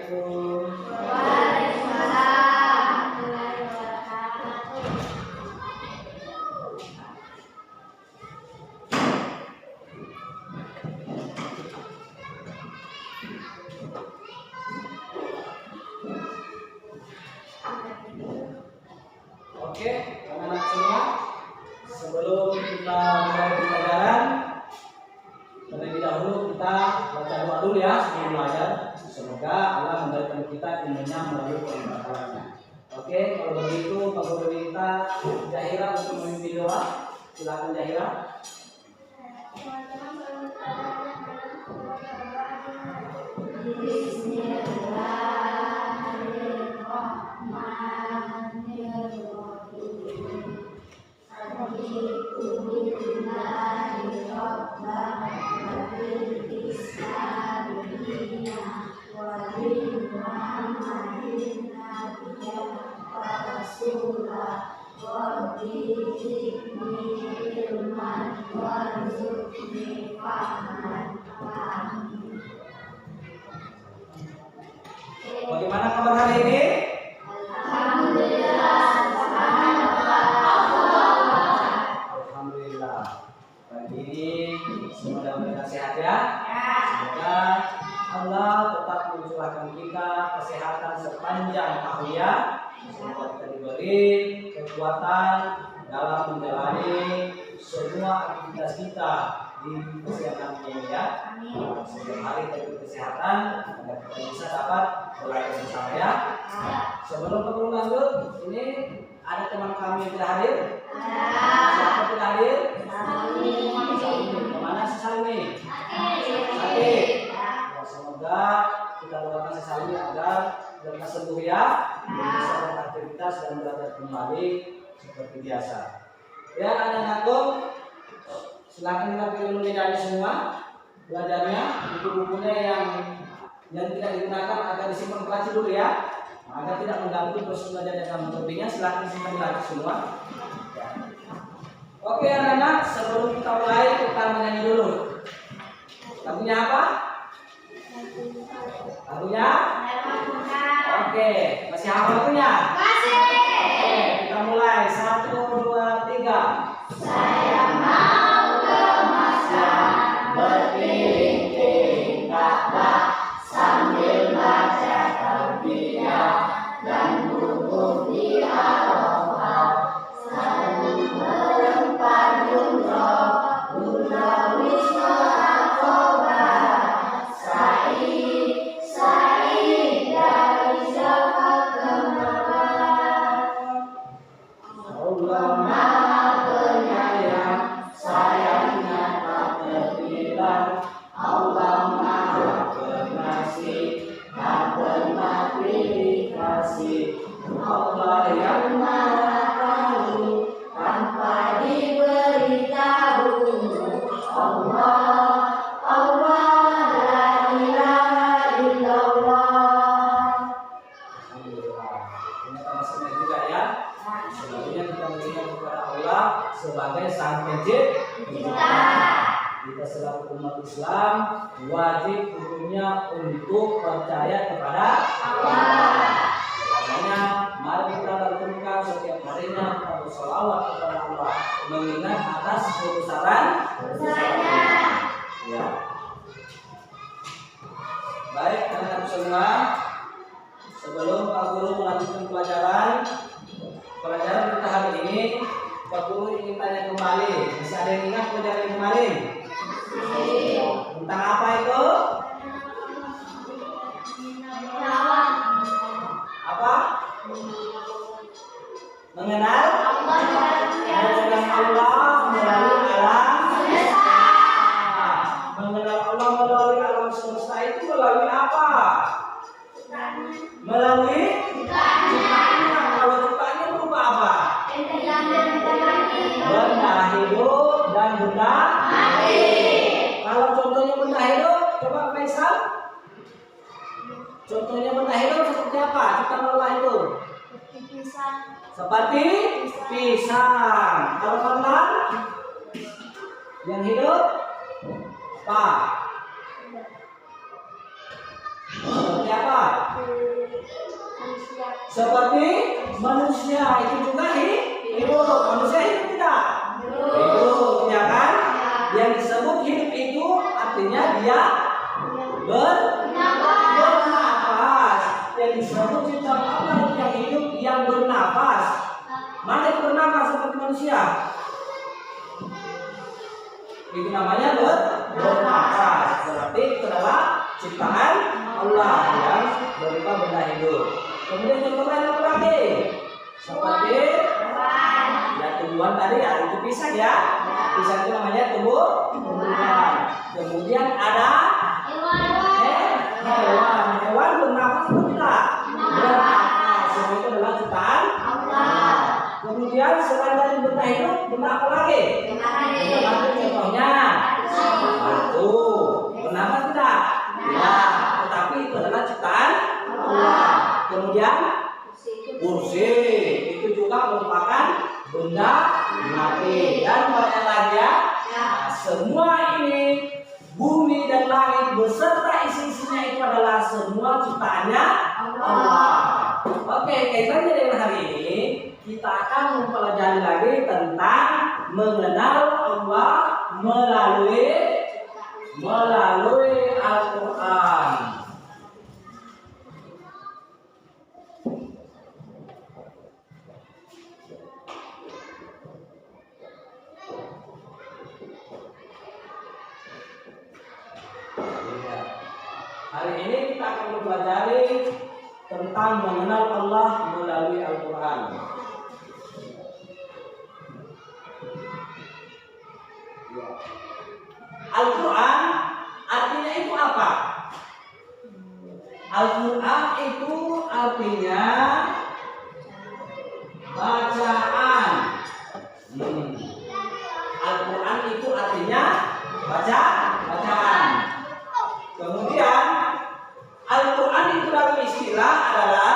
Assalamualaikum. Oke, anak-anak semua, sebelum kita mulai pelajaran, terlebih dahulu kita baca doa dulu ya sebelum belajar. Semoga Allah memberikan kita ilmunya melalui pembelajarannya. Oke, kalau begitu Pak Guru minta Zahira untuk memimpin doa. Silakan Zahira. Bagaimana kabar hari ini? Alhamdulillah. Pagi ini semoga kita sehat ya. Semoga Allah tetap mencurahkan kita kesehatan sepanjang tahun ya. Semoga kita diberi kekuatan dalam menjalani semua aktivitas kita di kesehatan ini ya. Setiap hari kita kesehatan agar kita bisa dapat belajar bersama ya. Sebelum kita lanjut, ini ada teman kami yang tidak hadir. Siapa tidak hadir? Kemana si Salmi? Sakit. Ya, semoga kita doakan si Salmi agar lekas sembuh ya, bisa beraktivitas dan belajar kembali seperti biasa. Ya, anak-anakku, silakan kita pilih bedanya semua belajarnya, buku-bukunya yang tidak digunakan agar disimpan di laci dulu ya, agar tidak mengganggu proses belajar yang berikutnya. Silakan disimpan di laci semua. Oke anak-anak, sebelum kita mulai kita menyanyi dulu. Lagunya apa? Lagunya? Oke, masih hafal lagunya? Masih. Oke, kita mulai 1, 2, 3. Saya mau ke Masjid berkeliling Ka'bah sambil baca tarbiyah dan wukuf di Arafah sambil melempar jumroh guna wisma Aqabah sa'i dari Safa ke Marwah. Allah Maha Penyayang, sayangnya tak terbilang. Allah Maha Pengasih, tak pernah pilih kasih. Allah yang Maha Tahu tanpa diberitahu. Allah, Allah, la ilaha illallah. Alhamdulillah. Ini termasuknya juga ya. Sebenarnya kita mengingat kepada Allah sebagai sang pencipta. Kita selaku umat Islam wajib hukumnya untuk percaya kepada Allah. Makanya mari kita lakukan setiap harinya kita bersolawat kepada Allah, mengingat atas kebesarannya. Ya. Baik anak-anak semua, sebelum Pak Guru melanjutkan pelajaran kita hari ini, Pak Guru ingin tanya kembali. Masih ada yang ingat pelajaran yang kemarin? Tentang apa itu? Apa? Mengenal Allah melalui alam semesta. Mengenal Allah melalui alam semesta itu melalui apa? Melalui ciptaannya. Kalau ciptaannya berupa apa? Benda hidup dan benda mati. Kalau contohnya benda hidup, coba Faisal. Contohnya benda hidup seperti apa? Ciptaan Allah itu. Seperti pisang. Kalau Fadlan yang hidup apa? Seperti apa? Seperti manusia itu juga hidup. Manusia hidup tidak? Hidup, ya kan? Yang disebut hidup itu artinya dia bernafas. Yang disebut ciptaan Allah yang hidup, yang bernafas. Mana itu bernafas seperti manusia? Itu namanya bernafas. Berarti itu adalah ciptaan Allah yang berupa benda hidup. Kemudian contoh lain apa lagi? Seperti ya tumbuhan tadi ya, itu pisang ya. Pisang itu namanya tumbuhan. Kemudian ada hewan bernafas itu tidak? Bernafas. Semua itu adalah ciptaan Allah. Kemudian selain dari benda hidup, benda apa lagi? Benda contohnya batu. Bernafas tidak? Tidak. Tetapi itu adalah ciptaan Allah. Kemudian kursi itu juga merupakan benda mati dan banyak lagi ya. Nah, semua ini bumi dan langit beserta isi-isinya itu adalah semua ciptaannya Allah. Oke, kaitannya dengan hari ini kita akan mempelajari lagi tentang mengenal Allah melalui Al-Quran. Hari ini kita akan mempelajari tentang mengenal Allah melalui Al-Quran. Al-Quran artinya itu apa? Al-Quran itu artinya bacaan. Al-Quran itu artinya bacaan. Kemudian Al-Quran itu dalam istilah adalah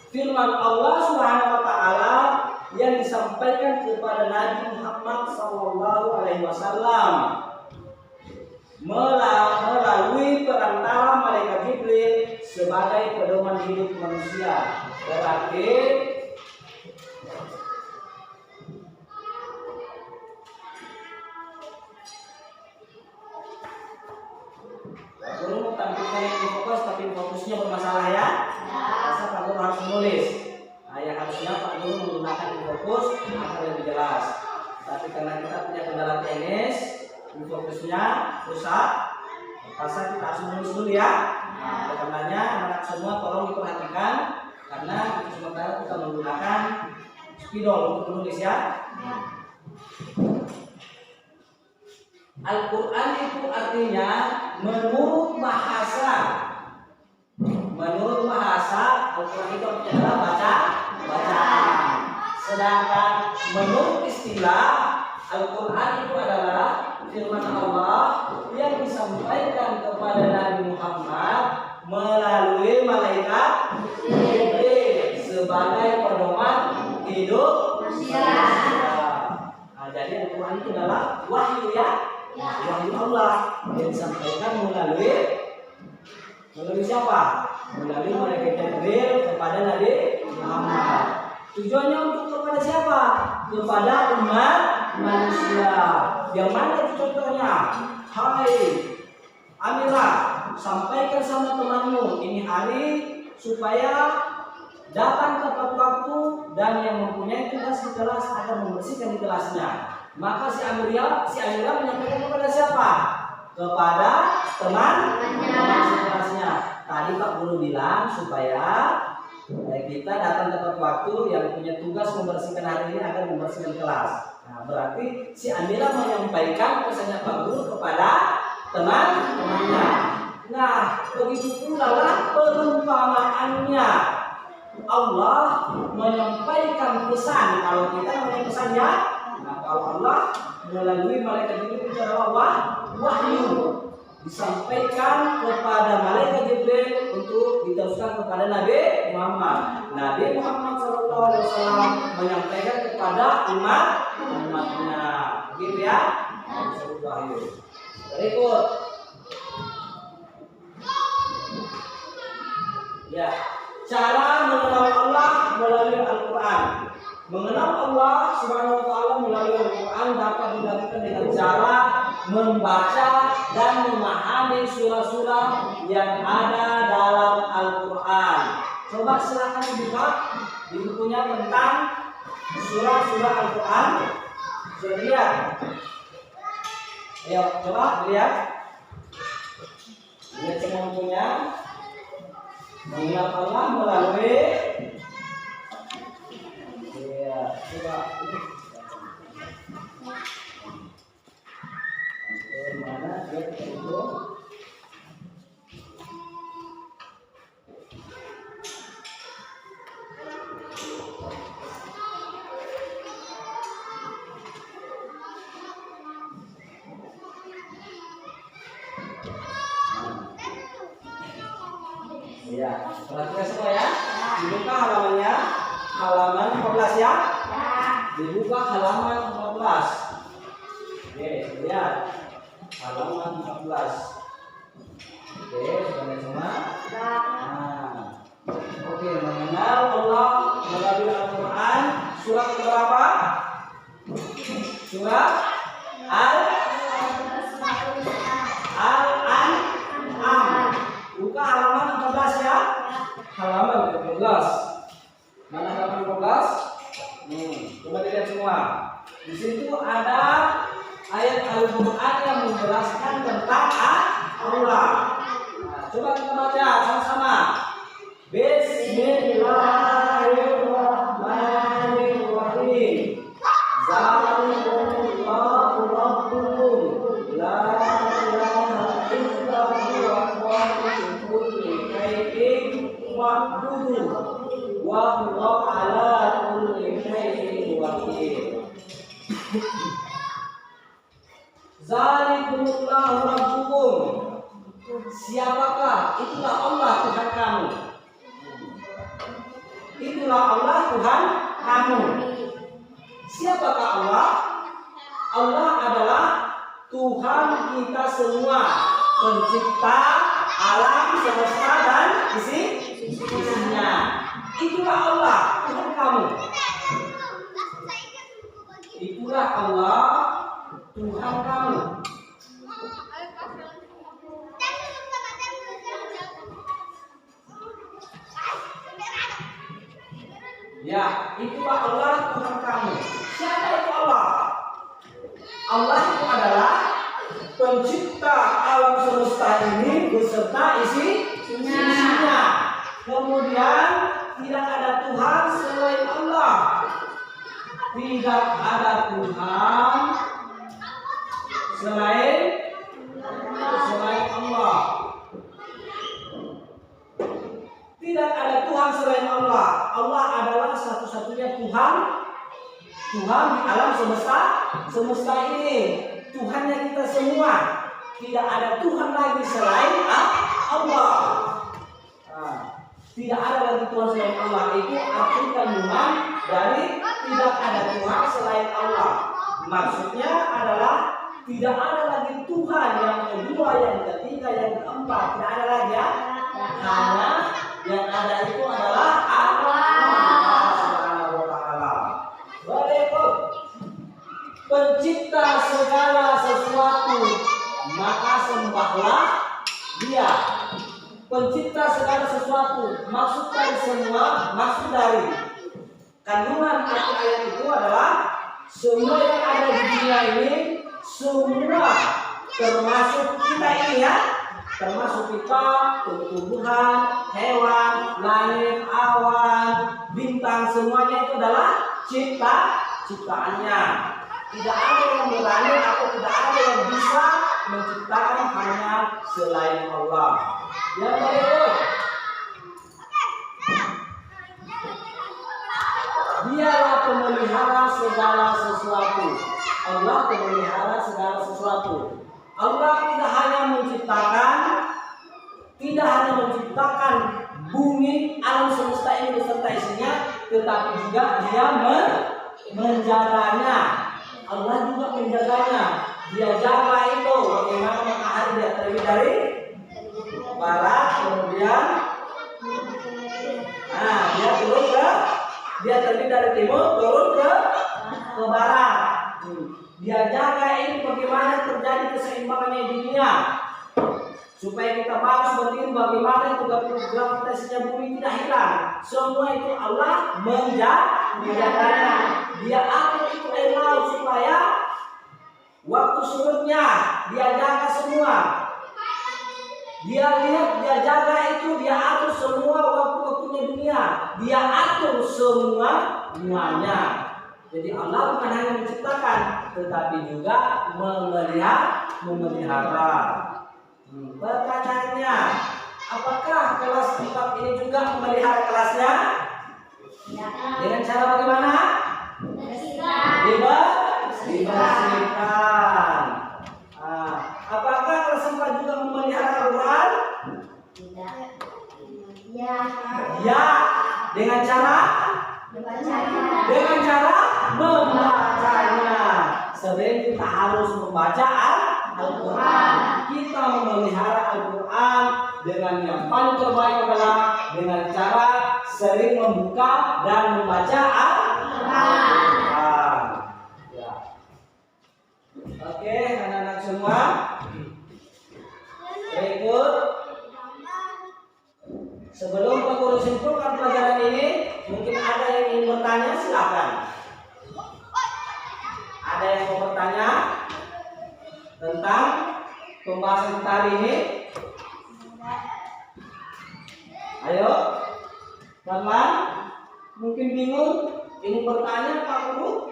firman Allah Subhanahu wa taala yang disampaikan kepada Nabi Muhammad SAW melalui perantara malaikat Jibril sebagai pedoman hidup manusia. Berarti belum tampilkan yang fokus tapi fokusnya bermasalah ya. Masa Pak Guru harus menulis. Nah, yang harusnya Pak Guru menggunakan fokus agar lebih jelas. Tapi karena kita punya kendala teknis, fokusnya rusak, maka kita harus menulis dulu ya. Nah, karenanya anak semua tolong diperhatikan karena sementara kita menggunakan spidol untuk menulis ya. Al-Quran itu artinya menurut bahasa Al-Quran itu adalah bacaan. Sedangkan menurut istilah Al-Quran itu adalah firman Allah yang disampaikan kepada Nabi Muhammad melalui malaikat Jibril sebagai pedoman hidup manusia. Nah, jadi Al-Quran itu adalah wahyu ya. Wahyu Allah yang disampaikan melalui siapa? Melalui malaikat Jibril kepada Nabi Muhammad. Tujuannya untuk kepada siapa? Kepada umat manusia. Yang mana itu contohnya? Hai Amira, sampaikan sama temanmu ini hari supaya datang tepat waktu dan yang mempunyai tugas di kelas akan membersihkan di kelasnya. Maka si Amira menyampaikan kepada siapa? Kepada teman kelasnya. Tadi Pak Guru bilang supaya kita datang tepat waktu yang punya tugas membersihkan hari ini agar membersihkan kelas. Nah, berarti si Amira menyampaikan pesannya Pak Guru kepada teman-temannya. Nah, begitu pula lah perumpamaannya. Allah menyampaikan pesan. Kalau kita namanya pesan ya. Nah, kalau Allah melalui malaikat Jibril itu adalah wahyu disampaikan kepada malaikat Jibril untuk diteruskan kepada Nabi Muhammad. Nabi Muhammad SAW menyampaikan kepada umatnya. Gitu ya. Wahyu. Berikut. Ya, Cara mengenal Allah melalui Al-Quran. Mengenal Allah Subhanahu wa Ta'ala melalui Al-Quran dapat dilakukan dengan cara membaca dan memahami surah-surah yang ada dalam Al-Quran. Coba silakan dibuka di bukunya tentang surah-surah Al-Quran. Sudah lihat? Ayo coba lihat. Lihat semua bukunya. Mengenal Allah melalui coba mana dia itu ya, perhatikan semua ya. Dibuka halamannya, halaman 14 ya. Dibuka halaman 14. Oke, lihat halaman 14. Oke, sudah semua. Nah, oke, mengenal Allah melalui Al-Quran. Surat berapa? Surat Al-An'am. Buka halaman 14 ya. Halaman 14. Mana halaman 14? Coba dilihat semua. Di situ ada ayat Al-Quran yang menjelaskan tentang Allah. Nah, coba kita baca sama-sama. Bismillahirrahmanirrahim. Zalikumullahu rabbukum la ilaha illa huwa khaliqu kulli syai'in wa'budu wa huwa ala kulli syai'in wakil. Zalikumullahu rabbukum. Siapakah? Itulah Allah Tuhan kamu. Itulah Allah Tuhan kamu. Siapakah Allah? Allah adalah Tuhan kita semua, pencipta alam semesta dan isinya. Itulah Allah Tuhan kamu. Itulah Allah Tuhan kamu. Ya, itulah Allah Tuhan kamu. Siapa itu Allah? Allah itu adalah pencipta alam semesta ini beserta isinya. Kemudian tidak ada Tuhan selain Allah. Tidak ada Tuhan selain Allah. Tidak ada Tuhan selain Allah. Allah adalah satu-satunya Tuhan di alam semesta ini. Tuhannya kita semua. Tidak ada Tuhan lagi selain Allah. Tidak ada lagi Tuhan selain Allah. Itu arti kandungan dari tidak ada Tuhan selain Allah. Maksudnya adalah tidak ada lagi Tuhan yang kedua, yang ketiga, yang keempat. Tidak ada lagi ya. Hanya yang ada itu adalah Allah Subhanahu wa Ta'ala. Berikut, pencipta segala sesuatu, maka sembahlah Dia. Pencipta segala sesuatu, maksud dari kandungan arti ayat itu adalah semua yang ada di dunia ini, semua termasuk kita ini ya. Termasuk kita, tumbuhan, hewan, langit, awan, bintang, semuanya itu adalah ciptaannya. Tidak ada yang berani atau tidak ada yang bisa menciptakan hanya selain Allah. Yang berikut, Dialah pemelihara segala sesuatu. Allah pemelihara segala sesuatu. Allah tidak hanya menciptakan bumi alam semesta ini beserta isinya, tetapi juga Dia menjaganya. Allah juga menjaganya. Dia jaga itu bagaimana matahari dia terbit dari barat, kemudian Dia terbit dari timur turun ke barat. Dia jaga ini bagaimana terjadi keseimbangan di dunia, supaya kita bagus berdiri, bagaimana itu gravitasinya bumi tidak hilang. Semua itu Allah menjaganya. Dia atur itu air laut supaya waktu surutnya dia jaga semua. Dia lihat, dia jaga itu, dia atur semua waktu-waktunya dunia. Dia atur semuanya. Jadi Allah bukan hanya menciptakan, tetapi juga memelihara. Pertanyaannya, apakah kelas tempat ini juga memelihara kelasnya? Dengan cara bagaimana? Dibersihkan. Apakah kelas tempat juga memelihara Al-Quran? Ya. Dengan cara membacanya. Sering kita harus membaca Al-Quran. Kita memelihara Al-Quran dengan yang paling terbaik adalah dengan cara sering membuka dan membaca Al-Quran. Ya. Oke, anak-anak semua. Berikut, sebelum Pak Guru simpulkan pelajaran ini, mungkin ada yang ingin bertanya, silakan. Ada yang mau bertanya tentang pembahasan kita hari ini? Ayo, teman-teman, mungkin bingung, ingin bertanya Pak Guru.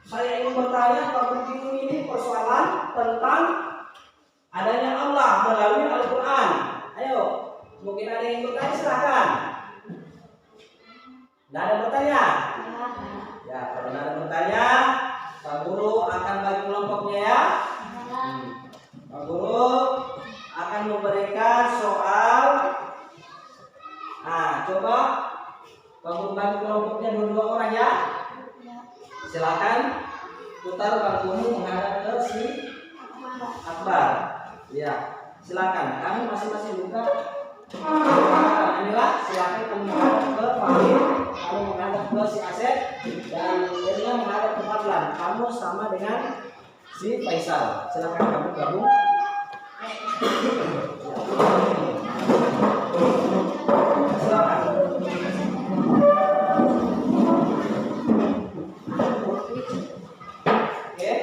Saya ingin bertanya, Pak Guru bingung ini persoalan tentang adanya Allah melalui Al-Quran. Ayo, mungkin ada yang bertanya, silakan. Tidak ada bertanya? Ya, kalau tidak ada bertanya, Pak Guru akan bagi kelompoknya ya. Pak Guru akan memberikan soal. Nah, coba Pak Guru bagi kelompoknya 2 orang ya. Silakan putar Pak Guru menghadap ke si Akbar. Ya, silakan. Kami masing-masing buka. Inilah, silakan kamu menghadap ke Fahim, kamu menghadap ke si Asep, dan Irina menghadap ke Fadlan. Kamu sama dengan si Faisal. Silakan kamu gabung. Silakan. Oke.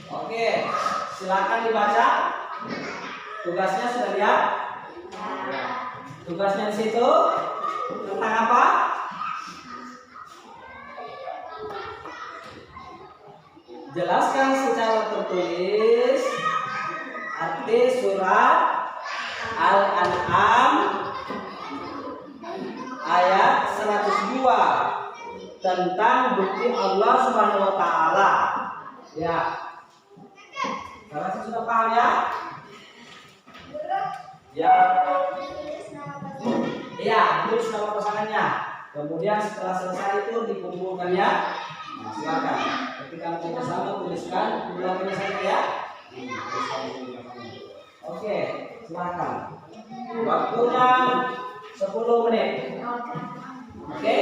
Oke, silakan dibaca. Tugasnya sudah lihat? Tugasnya di situ tentang apa? Jelaskan secara tertulis arti surat Al-An'am ayat 102 tentang bukti Allah Subhanahu wa taala. Ya. Karena saya sudah paham ya? Ya. Iya, tulis nama pasangannya. Kemudian setelah selesai itu dikumpulkan ya. Nah, silakan. Ketika kita bersama tuliskan belakangnya saja ya. Oke, silakan. Waktunya 10 menit. Oke?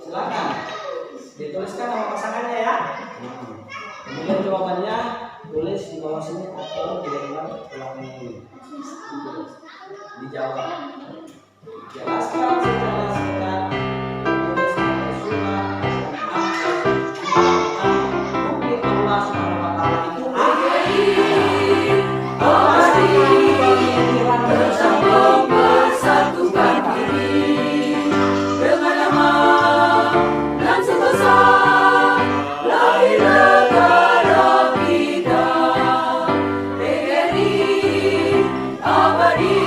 Silakan. Dituliskan nama pasangannya ya. Kemudian jawabannya tulis di bawah sini atau di belakang ini. Dijawab. Jelaskan secara singkat. Tulis nama surat bukti Allah Subhanahu wa taala itu bersatukan diri dengan nama dan sebesar la ilaha kita PGRI abadi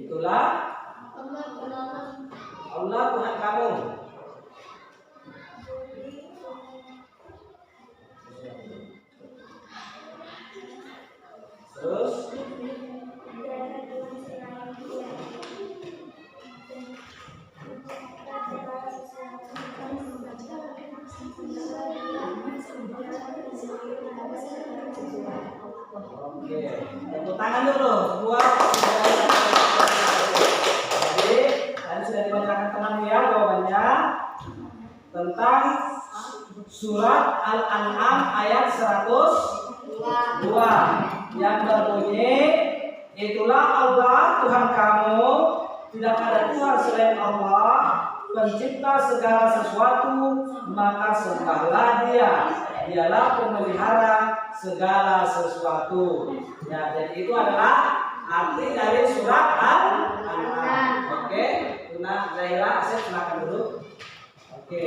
Itulah Allah Tuhan kamu. Terus oke, tepuk tangan dulu buat jadi tadi sudah dibacakan teman ya jawabannya tentang surat Al-An'am ayat 102 yang berbunyi, itulah Allah Tuhan kamu, tidak ada Tuhan selain Allah, pencipta segala sesuatu, maka sembahlah Dia. Dialah pemelihara segala sesuatu. Ya, jadi itu adalah arti dari surat Al-An'am. Oke, Tuna Zahira, saya silakan dulu. Oke.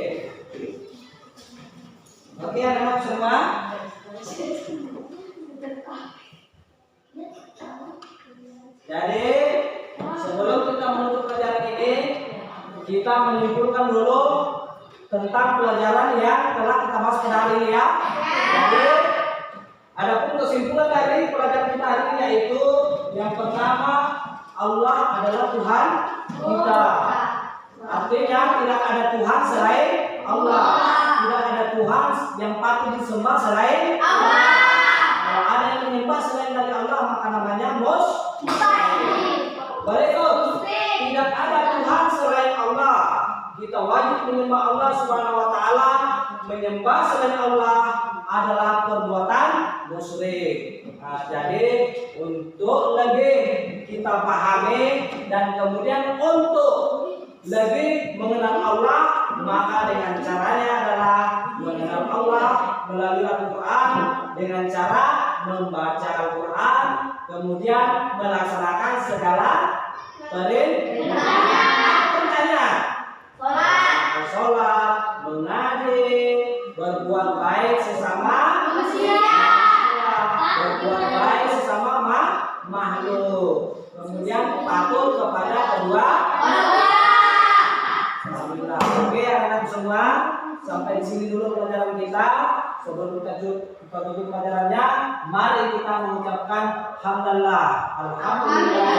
Oke, anak-anak semua. Jadi sebelum kita menutup pelajaran ini, kita menyimpulkan dulu tentang pelajaran yang telah kita bahas pada hari ini ya. Jadi adapun kesimpulan dari pelajaran kita hari ini yaitu yang pertama, Allah adalah Tuhan kita. Artinya tidak ada Tuhan selain Allah. Tidak ada Tuhan yang patut disembah selain Allah. Kalau ada yang menyembah selain dari Allah maka namanya musyrik. Berikut, tidak ada Tuhan selain Allah. Kita wajib menyembah Allah Subhanahu wa taala. Menyembah selain Allah adalah perbuatan musyrik. Nah, jadi untuk lebih kita pahami dan kemudian untuk lebih mengenal Allah, maka dengan caranya adalah mengenal Allah melalui Al-Quran dengan cara membaca Al-Quran, kemudian melaksanakan segala perintahnya, sholat, mengaji, berbuat baik sesama manusia, berbuat baik sesama makhluk, kemudian patuh kepada kedua orang tua. Alhamdulillah. Oke, anak-anak semua, sampai di sini dulu pelajaran kita. Sebelum kita tutup pelajarannya, mari kita mengucapkan hamdalah. Alhamdulillah.